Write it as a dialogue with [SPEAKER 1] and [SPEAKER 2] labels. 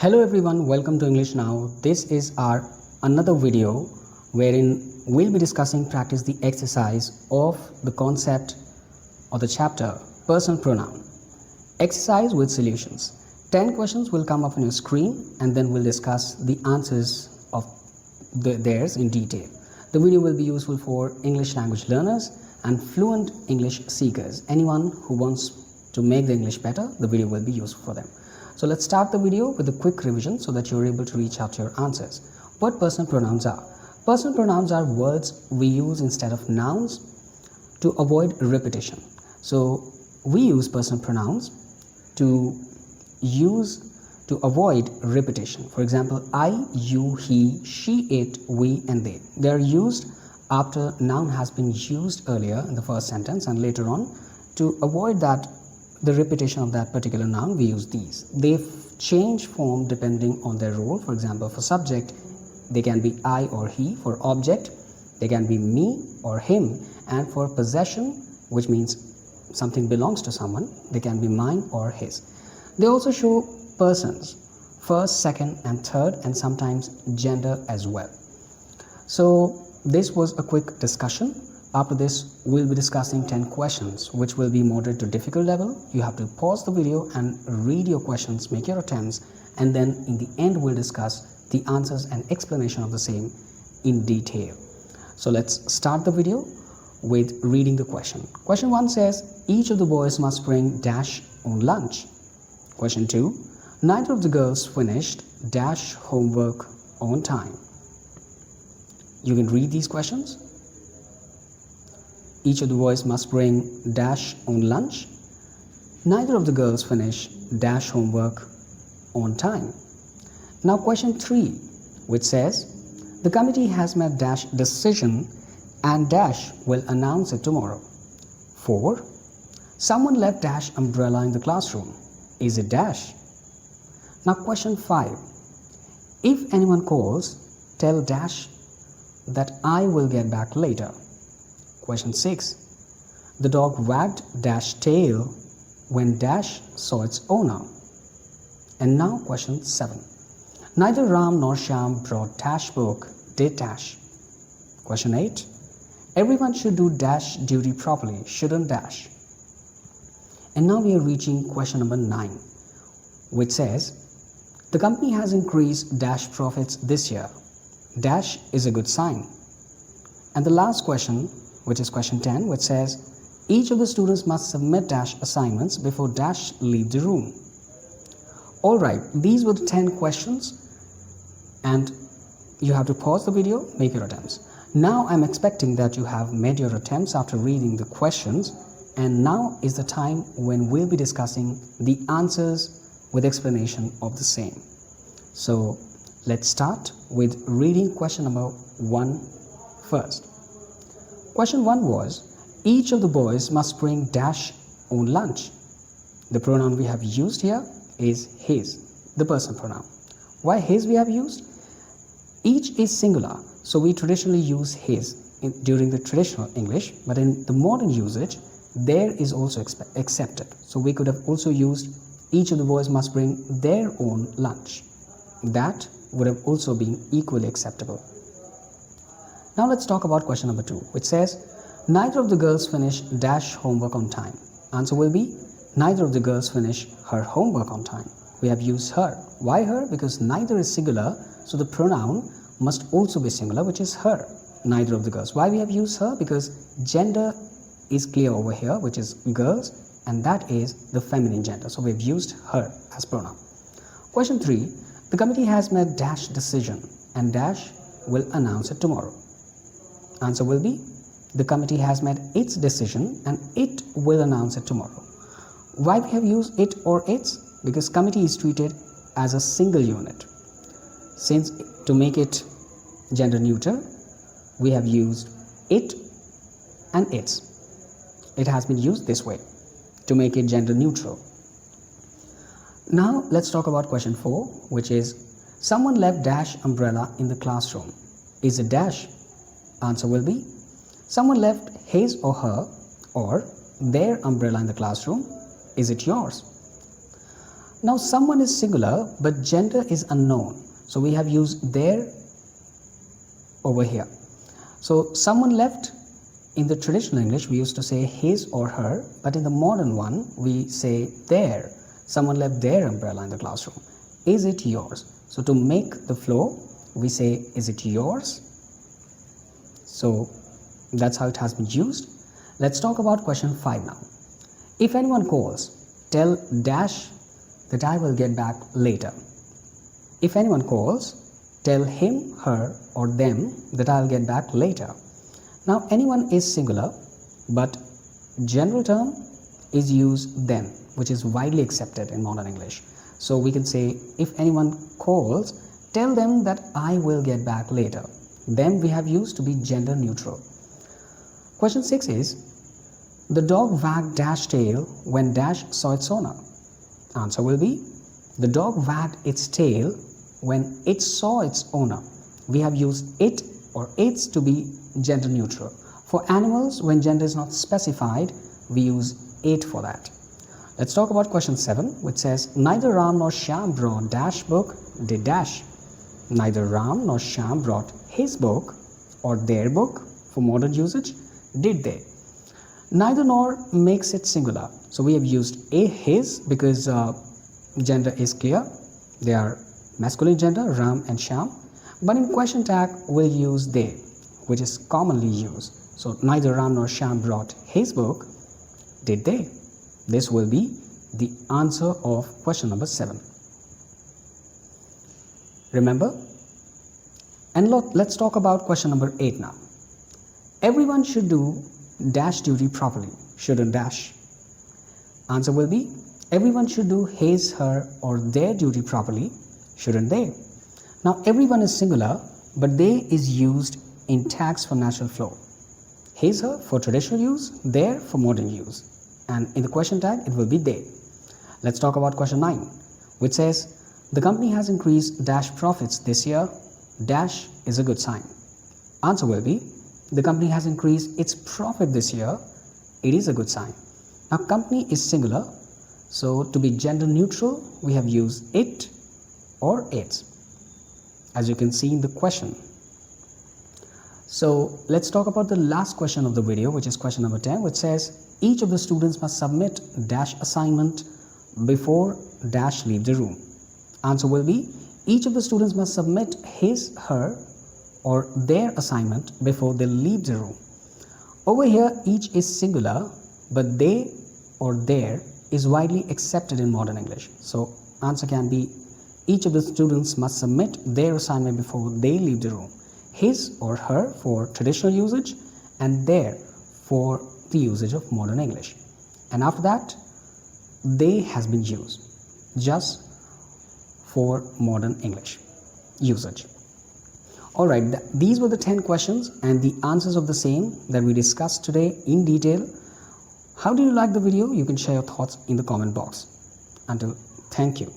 [SPEAKER 1] Hello everyone, welcome to English Now. This is our another video wherein we'll be discussing practice the exercise of the concept or the chapter personal pronoun. Exercise with solutions. 10 questions will come up on your screen and then we'll discuss the answers of theirs in detail. The video will be useful for English language learners and fluent English seekers. Anyone who wants to make the English better, the video will be useful for them. So let's start the video with a quick revision so that you're able to reach out to your answers. What personal pronouns are? Personal pronouns are words we use instead of nouns to avoid repetition. So we use personal pronouns to avoid repetition. For example, I, you, he, she, it, we and they. They are used after noun has been used earlier in the first sentence, and later on, to avoid the repetition of that particular noun, we use these. They change form depending on their role. For example, for subject, they can be I or he. For object, they can be me or him. And for possession, which means something belongs to someone, they can be mine or his. They also show persons, first, second and third, and sometimes gender as well. So this was a quick discussion. After this, we'll be discussing 10 questions, which will be moderate to difficult level. You have to pause the video and read your questions, make your attempts, and then in the end, we'll discuss the answers and explanation of the same in detail. So let's start the video with reading the question. Question 1 says, each of the boys must bring dash on lunch. Question 2, neither of the girls finished dash homework on time. You can read these questions. Each of the boys must bring dash on lunch. Neither of the girls finish dash homework on time. Now question 3, which says, the committee has made dash decision and dash will announce it tomorrow. 4, someone left dash umbrella in the classroom. Is it dash? Now question 5, if anyone calls, tell dash that I will get back later. Question 6, the dog wagged dash tail when dash saw its owner. And now question 7, neither Ram nor Shyam brought dash book, did dash. Question 8, everyone should do dash duty properly, shouldn't dash. And now we are reaching question number 9, which says, the company has increased dash profits this year. Dash is a good sign. And the last question, which is question 10, which says, each of the students must submit dash assignments before dash leave the room. Alright, these were the 10 questions and you have to pause the video, make your attempts. Now I'm expecting that you have made your attempts after reading the questions, and now is the time when we'll be discussing the answers with explanation of the same. So let's start with reading question number 1 first. Question 1 was, each of the boys must bring dash on lunch. The pronoun we have used here is his, the personal pronoun. Why his we have used? Each is singular, so we traditionally use his during the traditional English, but in the modern usage, there is also accepted. So we could have also used, each of the boys must bring their own lunch. That would have also been equally acceptable. Now let's talk about question number 2, which says, neither of the girls finish dash homework on time. Answer will be, neither of the girls finish her homework on time. We have used her. Why her? Because neither is singular, so the pronoun must also be singular, which is her. Neither of the girls. Why we have used her? Because gender is clear over here, which is girls, and that is the feminine gender. So we've used her as pronoun. Question 3, the committee has made dash decision and dash will announce it tomorrow. Answer will be, the committee has made its decision and it will announce it tomorrow. Why we have used it or its? Because committee is treated as a single unit. Since to make it gender neuter, we have used it and its. It has been used this way to make it gender neutral. Now let's talk about question 4, which is, someone left dash umbrella in the classroom. Is it dash? Answer will be, someone left his or her or their umbrella in the classroom. Is it yours? Now someone is singular but gender is unknown. So we have used their over here. So someone left, in the traditional English we used to say his or her, but in the modern one we say their. Someone left their umbrella in the classroom. Is it yours? So to make the flow we say is it yours? So that's how it has been used. Let's talk about question 5 now. If anyone calls, tell dash that I will get back later. If anyone calls, tell him, her or them that I'll get back later. Now anyone is singular but general term is used them, which is widely accepted in modern English. So we can say if anyone calls, tell them that I will get back later. Them we have used to be gender neutral. Question 6 is, the dog wagged dash tail when dash saw its owner. Answer will be, the dog wagged its tail when it saw its owner. We have used it or its to be gender neutral. For animals, when gender is not specified, we use it for that. Let's talk about question 7, which says, neither Ram nor Shyam brought dash book, did dash. Neither Ram nor Shyam brought his book or their book for modern usage, did they. Neither nor makes it singular. So we have used a his because gender is clear. They are masculine gender, Ram and Shyam. But in question tag, we'll use they, which is commonly used. So neither Ram nor Shyam brought his book, did they? This will be the answer of question number 7. Remember? And let's talk about question number 8 now. Everyone should do dash duty properly, shouldn't dash. Answer will be, everyone should do his, her or their duty properly, shouldn't they. Now everyone is singular, but they is used in tags for natural flow. His, her for traditional use, their for modern use. And in the question tag, it will be they. Let's talk about question 9, which says, the company has increased dash profits this year, dash is a good sign. Answer will be, the company has increased its profit this year, it is a good sign. Now company is singular, so to be gender neutral, we have used it or its, as you can see in the question. So let's talk about the last question of the video, which is question number 10, which says, each of the students must submit dash assignment before dash leave the room. Answer will be, each of the students must submit his, her or their assignment before they leave the room. Over here, each is singular, but they or their is widely accepted in modern English. So answer can be, each of the students must submit their assignment before they leave the room. His or her for traditional usage and their for the usage of modern English. And after that, they has been used just for modern English usage. Alright, these were the 10 questions and the answers of the same that we discussed today in detail. How did you like the video? You can share your thoughts in the comment box. Until, thank you.